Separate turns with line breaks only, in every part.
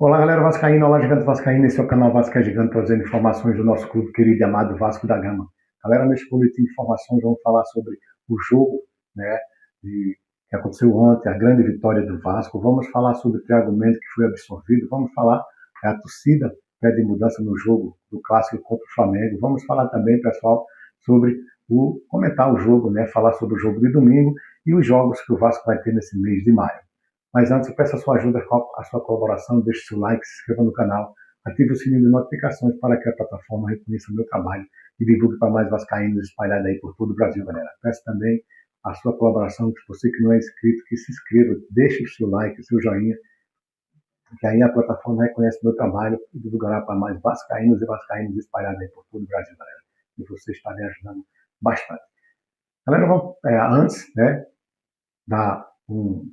Olá, galera vascaína, olá, gigante vascaína, esse é o canal Vasco é Gigante, trazendo informações do nosso clube querido e amado Vasco da Gama. Galera, neste boletim de informações vamos falar sobre o jogo, né, que aconteceu ontem, a grande vitória do Vasco. Vamos falar sobre o Thiago Mendes, que foi absorvido. Vamos falar a torcida pede mudança no jogo do Clássico contra o Flamengo. Vamos falar também, pessoal, sobre comentar o jogo, né, falar sobre o jogo de domingo e os jogos que o Vasco vai ter nesse mês de maio. Mas antes, eu peço a sua ajuda, a sua colaboração, deixe seu like, se inscreva no canal, ative o sininho de notificações para que a plataforma reconheça o meu trabalho e divulgue para mais vascaínos espalhados aí por todo o Brasil, galera. Peço também a sua colaboração, que você que não é inscrito, que se inscreva, deixe o seu like, o seu joinha, que aí a plataforma reconhece o meu trabalho e divulgará para mais vascaínos e vascaínos espalhados aí por todo o Brasil, galera. E você está me ajudando bastante. Galera, vamos, antes, né, dar um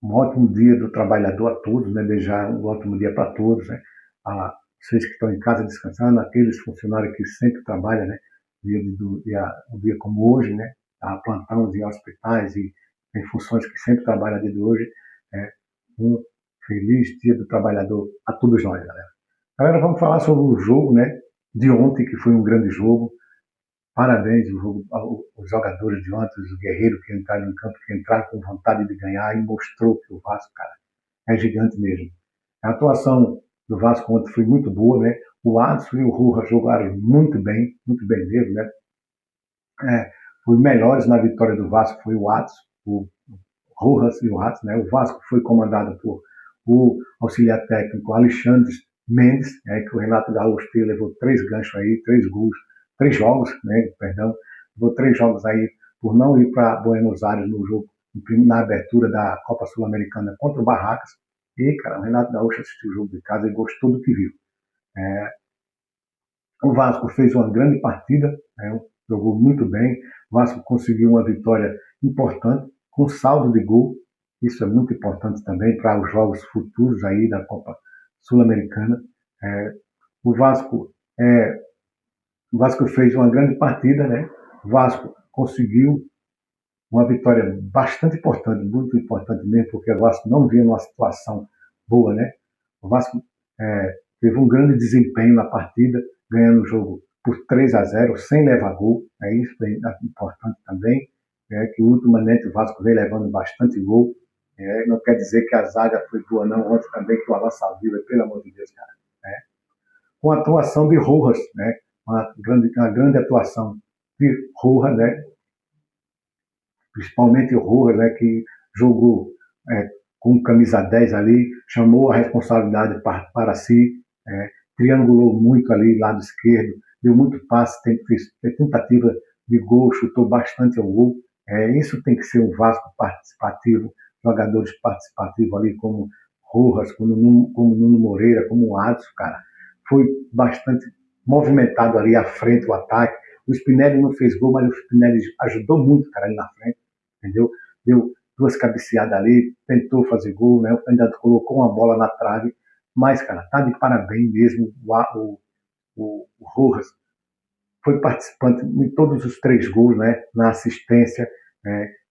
ótimo dia do trabalhador a todos, né? Desejar um ótimo dia para todos, né? A vocês que estão em casa descansando, aqueles funcionários que sempre trabalham, né? Um dia como hoje, né? A plantões em hospitais e em funções que sempre trabalham dia de hoje. É, um feliz dia do trabalhador a todos nós, galera. Galera, vamos falar sobre o jogo, né? De ontem, que foi um grande jogo. Parabéns aos jogadores de ontem, os guerreiros que entraram em campo, que entraram com vontade de ganhar e mostrou que o Vasco, cara, é gigante mesmo. A atuação do Vasco ontem foi muito boa, né? O Adson e o Rojas jogaram muito bem mesmo, né? Os melhores na vitória do Vasco foi o Adson, o Rojas e o Adson, né? O Vasco foi comandado por o auxiliar técnico Alexandre Mendes, que o Renato Gaúcho levou 3 ganchos aí, 3 gols, 3 jogos, né? Perdão, levou 3 jogos aí por não ir para Buenos Aires no jogo, na abertura da Copa Sul-Americana contra o Barracas. E, cara, o Renato Gaúcho assistiu o jogo de casa e gostou do que viu. O Vasco fez uma grande partida, né? Jogou muito bem. O Vasco conseguiu uma vitória importante, com saldo de gol. Isso é muito importante também para os jogos futuros aí da Copa Sul-Americana. É, o, Vasco, o Vasco fez uma grande partida, né? O Vasco conseguiu uma vitória bastante importante, muito importante mesmo, porque o Vasco não vinha numa situação boa, né? O Vasco teve um grande desempenho na partida, ganhando o jogo por 3-0, sem levar gol. Isso é importante também, que ultimamente o Vasco vem levando bastante gol. Não quer dizer que a zaga foi boa, não. Ontem também que o Alan Savila, pelo amor de Deus, cara. Com a atuação de Rojas, né? Uma grande atuação de Rojas, né? Principalmente o Rojas, né? Que jogou com camisa 10 ali, chamou a responsabilidade para si, triangulou muito ali, lado esquerdo, deu muito passe, fez tentativa de gol, chutou bastante ao gol. Isso tem que ser um Vasco participativo, jogadores participativos ali como Rojas, como Nuno Moreira, como o Adson, cara. Foi bastante movimentado ali à frente o ataque. O Spinelli não fez gol, mas o Spinelli ajudou muito, cara, ali na frente, entendeu? Deu 2 cabeceadas ali, tentou fazer gol, né? O candidato colocou uma bola na trave, mas, cara, tá de parabéns mesmo. O Rojas foi participante em todos os 3 gols, né? Na assistência,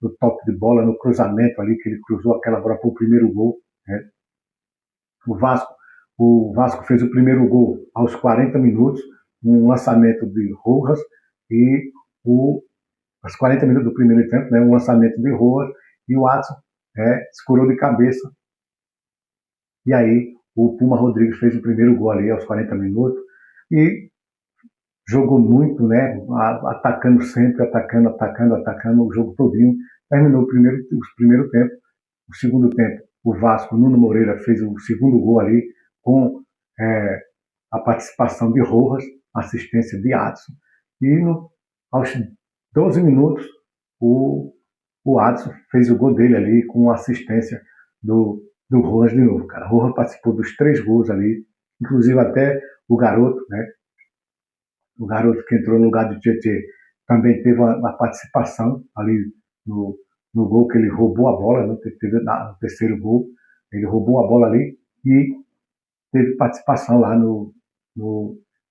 no toque de bola, no cruzamento ali, que ele cruzou aquela bola para o primeiro gol, né? O Vasco, o Vasco fez o primeiro gol aos 40 minutos, um lançamento de Rojas e aos 40 minutos do primeiro tempo, né? Um lançamento de Rojas e o Adson escorou de cabeça. E aí o Puma Rodrigues fez o primeiro gol ali aos 40 minutos e jogou muito, né? Atacando sempre, atacando o jogo todinho. Terminou o primeiro tempo. O segundo tempo, o Vasco, Nuno Moreira fez o segundo gol ali com a participação de Rojas, assistência de Adson. E aos 12 minutos, o Adson fez o gol dele ali com a assistência do Rojas de novo, cara. O Rojas participou dos 3 gols ali, inclusive até o garoto, né? O garoto que entrou no lugar do Tietê também teve uma participação ali no gol, que ele roubou a bola, no terceiro gol. Ele roubou a bola ali e teve participação lá no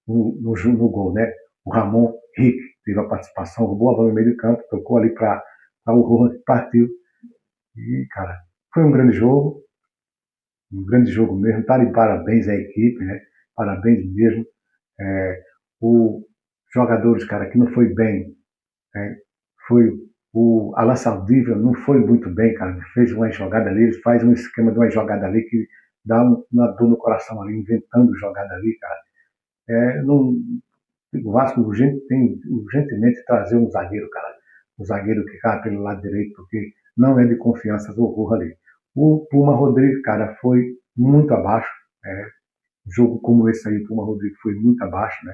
gol, né? O Ramon Rick teve a participação, roubou a bola no meio do campo, tocou ali para o Rojas, que partiu. E, cara, foi um grande jogo. um grande jogo mesmo. Tá de parabéns à equipe, né? Parabéns mesmo. É, os jogadores, cara, que não foi bem, né? Foi o Alan Saldível, não foi muito bem, cara. Fez uma jogada ali, ele faz um esquema de uma jogada ali que dá uma dor no coração ali, inventando jogada ali, cara. Não, o Vasco tem urgentemente trazer um zagueiro, cara. Um zagueiro que cai pelo lado direito, porque não é de confiança do Rojo ali. O Puma Rodrigues, cara, foi muito abaixo. É, um jogo como esse aí, o Puma Rodrigues foi muito abaixo, né?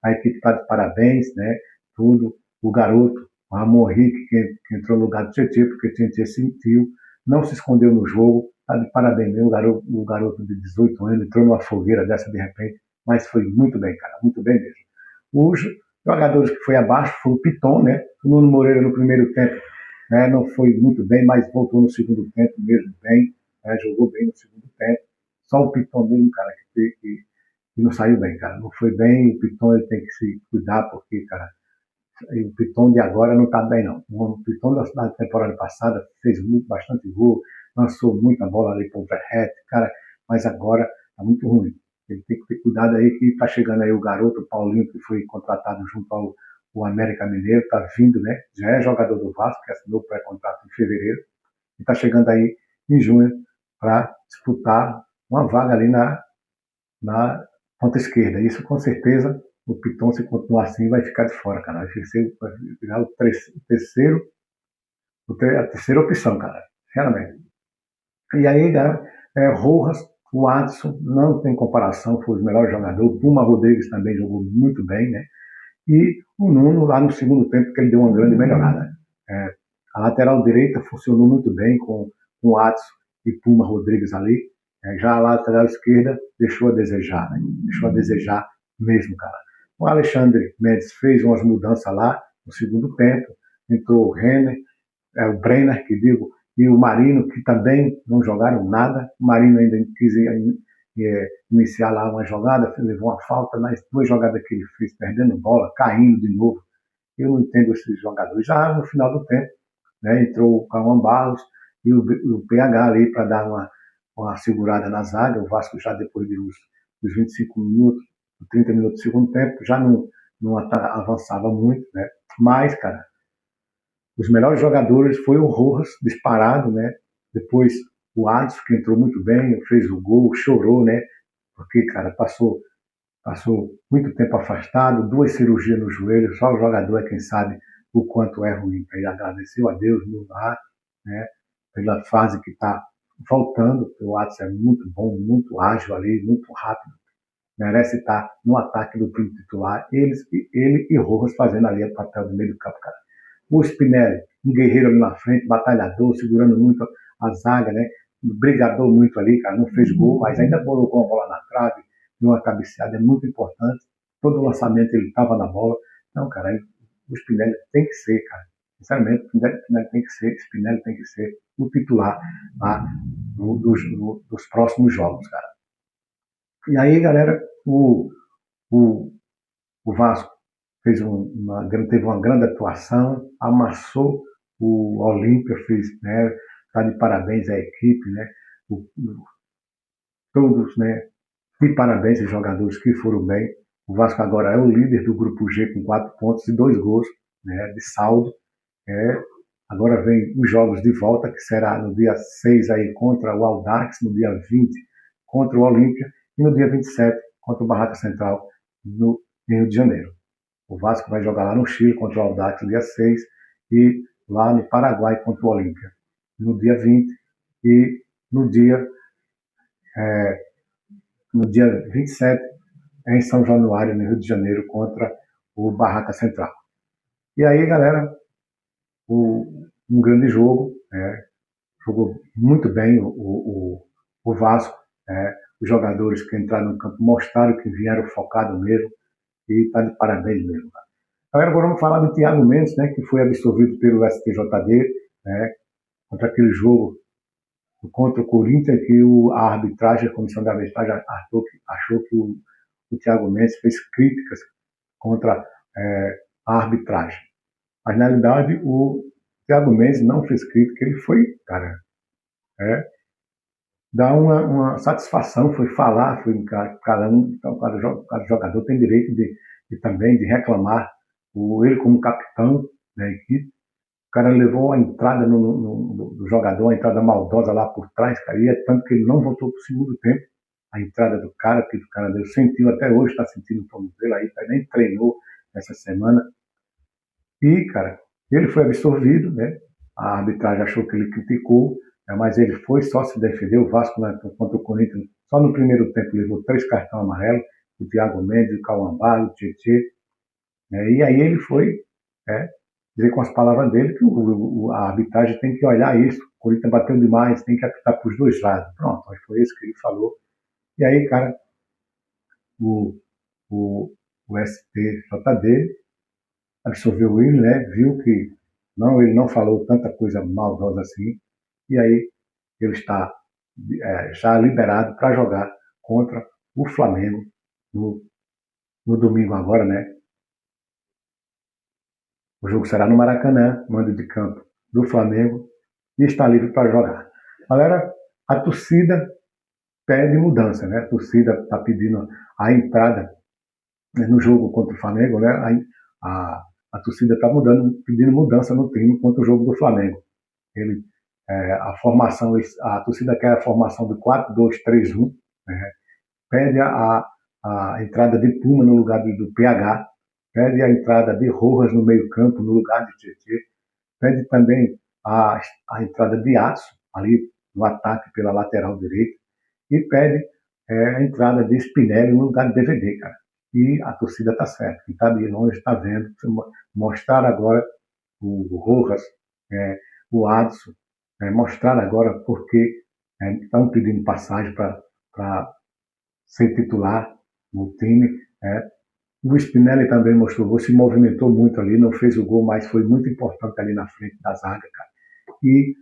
A equipe está de parabéns, né? Tudo. O garoto, o Ramon Henrique, que entrou no lugar do Tietchan, porque o Tietchan sentiu, não se escondeu no jogo, está de parabéns mesmo. O garoto de 18 anos entrou numa fogueira dessa de repente, mas foi muito bem, cara, muito bem mesmo. Os jogadores que foi abaixo foi o Piton, né? O Nuno Moreira no primeiro tempo, né? Não foi muito bem, mas voltou no segundo tempo mesmo bem, né? Jogou bem no segundo tempo. Só o Piton mesmo, cara, que não saiu bem, cara. Não foi bem, o Piton ele tem que se cuidar, porque, cara, o Piton de agora não está bem, não. O Piton da temporada passada fez bastante gol, lançou muita bola ali para o overhead, cara, mas agora está muito ruim. Ele tem que ter cuidado aí, que está chegando aí o garoto, o Paulinho, que foi contratado junto ao América Mineiro, está vindo, né? Já é jogador do Vasco, que assinou o pré-contrato em fevereiro, e está chegando aí em junho para disputar uma vaga ali na ponta esquerda. Isso com certeza o Piton, se continuar assim, vai ficar de fora, cara. Vai virar a terceira opção, cara. Realmente. E aí, cara, Rojas, o Adson, não tem comparação, foi o melhor jogador. O Puma Rodrigues também jogou muito bem, né? E o Nuno, lá no segundo tempo, que ele deu uma grande melhorada. A lateral direita funcionou muito bem com o Adson e Puma Rodrigues ali. Já a lateral esquerda deixou a desejar, né? Deixou a desejar mesmo, cara. O Alexandre Mendes fez umas mudanças lá no segundo tempo. Entrou o Renner, o Brenner, que digo, e o Marino, que também não jogaram nada. O Marino ainda quis iniciar lá uma jogada, levou uma falta, mas duas jogadas que ele fez, perdendo bola, caindo de novo. Eu não entendo esses jogadores. Já no final do tempo, né, entrou o Cauã Barros e o PH ali para dar uma segurada na zaga. O Vasco já depois dos 25 minutos, 30 minutos do segundo tempo, já não avançava muito, né? Mas, cara, os melhores jogadores foi o Rojas, disparado, né? Depois o Adson, que entrou muito bem, fez o gol, chorou, né? Porque, cara, passou muito tempo afastado, duas cirurgias no joelho, só o jogador é quem sabe o quanto é ruim. Ele agradeceu a Deus no lar, né? Pela fase que está voltando. O Adson é muito bom, muito ágil ali, muito rápido. Merece estar no ataque do time titular. Ele e Rojas fazendo ali o papel do meio do campo, cara. O Spinelli, um guerreiro ali na frente, batalhador, segurando muito a zaga, né? Brigador muito ali, cara. Não fez gol, mas ainda colocou a bola na trave, deu uma cabeceada, é muito importante. Todo lançamento ele estava na bola. Não, cara, o Spinelli tem que ser, cara. Sinceramente, o Spinelli tem que ser o titular lá dos próximos jogos, cara. E aí, galera, o, o Vasco teve uma grande atuação, amassou o Olímpia, fez, né, tá de parabéns à equipe, né, todos, né, de parabéns aos jogadores que foram bem. O Vasco agora é o líder do grupo G com 4 pontos e 2 gols, né, de saldo. É, agora vem os jogos de volta, que será no dia 6 aí contra o Audax, no dia 20 contra o Olímpia e no dia 27 contra o Barraca Central no Rio de Janeiro. O Vasco vai jogar lá no Chile contra o Audax no dia 6 e lá no Paraguai contra o Olímpia no dia 20 e no dia, é, no dia 27 em São Januário, no Rio de Janeiro, contra o Barraca Central. E aí, galera, um grande jogo, jogou muito bem o Vasco, os jogadores que entraram no campo mostraram que vieram focados mesmo e está de parabéns mesmo. Agora vamos falar do Thiago Mendes, né, que foi absolvido pelo STJD, né, contra aquele jogo contra o Corinthians, que a arbitragem, a comissão de arbitragem achou que o Thiago Mendes fez críticas contra a arbitragem. Mas, na realidade, o Thiago Mendes não fez crítica, ele foi, cara, dá uma satisfação, foi falar, foi cada um, então, cada jogador tem direito de também de reclamar, ele como capitão da equipe, o cara levou a entrada do jogador, a entrada maldosa lá por trás, cara, e é tanto que ele não voltou para o segundo tempo, a entrada do cara, que o cara deu, sentiu até hoje, está sentindo o tornozelo aí, nem treinou essa semana, e, cara, ele foi absorvido, né? A arbitragem achou que ele criticou, né? Mas ele foi só se defender. O Vasco, né, contra o Corinthians, só no primeiro tempo levou 3 cartões amarelos, o Thiago Mendes, o Cauã, o Tietê, né? E aí ele foi, né, dizer com as palavras dele que a arbitragem tem que olhar isso. O Corinthians bateu demais, tem que apitar para os dois lados. Pronto, aí foi isso que ele falou. E aí, cara, o, o, o STJD absorveu ele, né? Viu que não, ele não falou tanta coisa maldosa assim, e aí ele está já liberado para jogar contra o Flamengo no, no domingo agora, né? O jogo será no Maracanã, mando de campo do Flamengo, e está livre para jogar. Galera, a torcida pede mudança, né? A torcida está pedindo a entrada, né, no jogo contra o Flamengo, né? A torcida está pedindo mudança no time contra o jogo do Flamengo. Ele, a formação, a torcida quer a formação do 4-2-3-1, né? Pede a entrada de Puma no lugar do PH, pede a entrada de Rojas no meio-campo no lugar de Tietê, pede também a entrada de Atsu ali no ataque pela lateral direita e pede a entrada de Spinelli no lugar de DVD, cara. E a torcida está certa, quem está de longe está vendo, mostrar agora o Rojas, o Adson, mostrar agora porque estão pedindo passagem para ser titular no time. O Spinelli também mostrou, se movimentou muito ali, não fez o gol, mas foi muito importante ali na frente da zaga, cara. E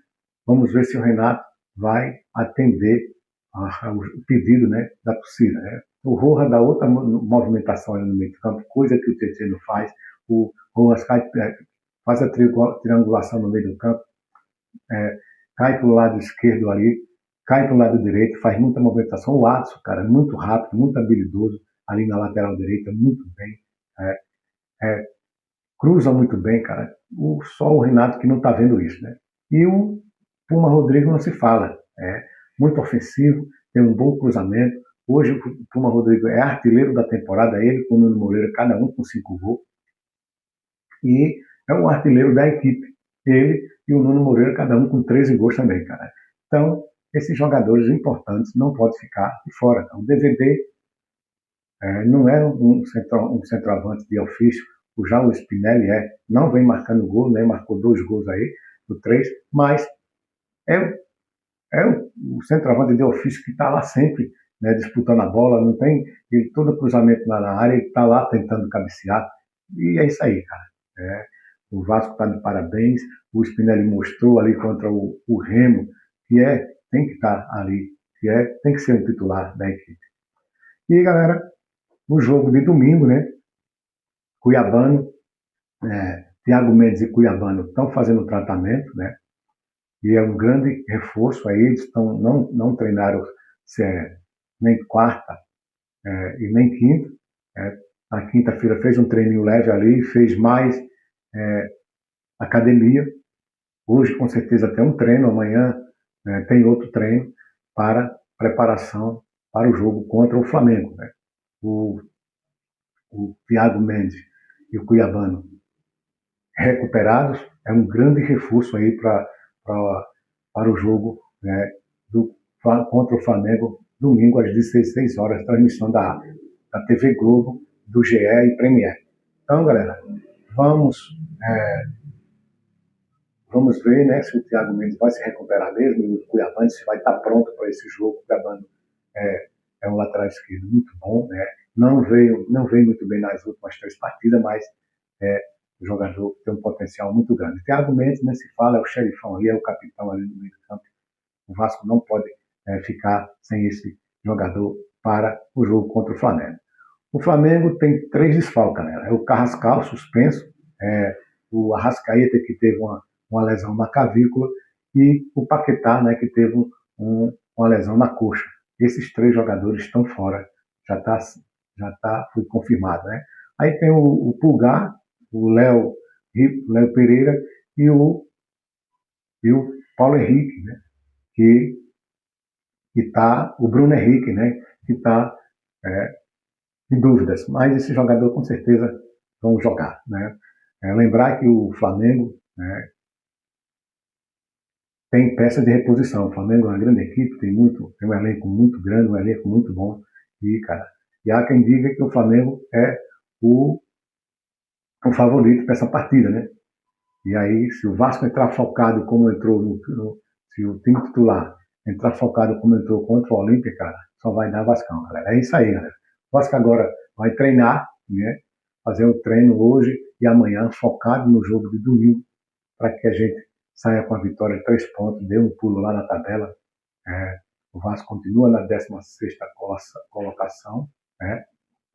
vamos ver se o Renato vai atender o pedido, né, da torcida. Né? O Rojas dá outra movimentação ali no meio do campo, coisa que o TT não faz. O Rojas faz a triangulação no meio do campo, cai para o lado esquerdo ali, cai para o lado direito, faz muita movimentação. O Adson, cara, muito rápido, muito habilidoso ali na lateral direita, muito bem. Cruza muito bem, cara. Só o Renato que não está vendo isso, né? E o Puma Rodrigo não se fala. Muito ofensivo, tem um bom cruzamento. Hoje o Puma Rodrigo é artilheiro da temporada, ele com o Nuno Moreira, cada um com 5 gols. E é um artilheiro da equipe. Ele e o Nuno Moreira, cada um com 13 gols também, cara. Então, esses jogadores importantes não podem ficar de fora. Então, o DVD não é um centroavante de ofício, já o Spinelli não vem marcando gol, né? Marcou 2 gols aí, do 3, mas o centroavante de ofício que está lá sempre, né, disputando a bola, não tem todo cruzamento na área, ele está lá tentando cabecear, e é isso aí, cara. O Vasco está de parabéns, o Spinelli mostrou ali contra o Remo, que tem que estar ali, tem que ser um titular da equipe. E, galera, no jogo de domingo, né, Cuiabano, Thiago Mendes e Cuiabano estão fazendo tratamento, né, e é um grande reforço aí, eles não treinaram nem quarta e nem quinta. Na quinta-feira fez um treininho leve ali, fez mais academia. Hoje, com certeza, tem um treino, amanhã tem outro treino para preparação para o jogo contra o Flamengo. Né? O Thiago Mendes e o Cuiabano recuperados é um grande reforço aí para o jogo, né, contra o Flamengo, domingo às 16 horas, transmissão da TV Globo, do GE e Premier. Então, galera, vamos ver, né, se o Thiago Mendes vai se recuperar mesmo e o Cuiabano se vai estar pronto para esse jogo. O Cuiabano é um lateral esquerdo muito bom, né? Não veio muito bem nas últimas 3 partidas, mas o jogador tem um potencial muito grande. Thiago Mendes, nem se fala, é o xerifão ali, é o capitão ali no meio do campo. O Vasco não pode ficar sem esse jogador para o jogo contra o Flamengo. O Flamengo tem 3 desfalques, galera. É o Carrascal, suspenso, o Arrascaeta, que teve uma lesão na clavícula, e o Paquetá, né, que teve com a lesão na coxa. Esses 3 jogadores estão fora, foi confirmado, né? Aí tem o Pulgar, o Léo Pereira e o Paulo Henrique, né? Que tá, o Bruno Henrique, né? Que está em dúvidas, mas esse jogador com certeza vão jogar, né? Lembrar que o Flamengo, né, tem peças de reposição. O Flamengo é uma grande equipe, tem um elenco muito grande, um elenco muito bom. E há quem diga que o Flamengo é o favorito para essa partida, né? E aí, se o Vasco entrar focado como entrou se o time titular entrar focado como entrou contra o Olímpia, cara, só vai dar Vascão, galera. É isso aí, galera. O Vasco agora vai treinar, né? Fazer o treino hoje e amanhã, focado no jogo de domingo, para que a gente saia com a vitória de 3 pontos, dê um pulo lá na tabela. O Vasco continua na 16ª colocação, né?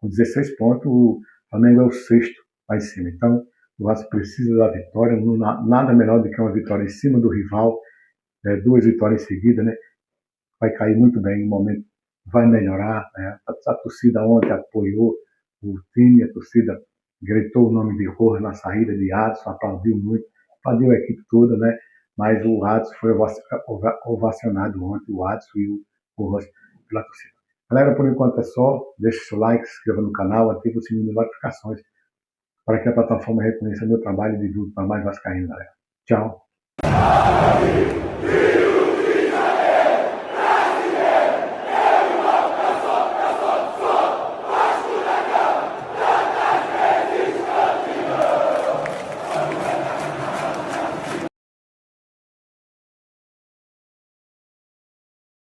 Com 16 pontos, o Flamengo é o 6º lá em cima. Então, o Vasco precisa da vitória, nada melhor do que uma vitória em cima do rival, 2 vitórias em seguida, né? Vai cair muito bem, o momento vai melhorar, né? A torcida ontem apoiou o time, a torcida gritou o nome de Rojas na saída de Adson, aplaudiu muito, aplaudiu a equipe toda, né? Mas o Adson foi ovacionado ontem, o Adson e o Rojas pela torcida. Galera, por enquanto é só, deixe seu like, se inscreva no canal, ative o sininho de notificações para que a plataforma reconheça meu trabalho e divulgue para mais vascaínos, galera. Tchau.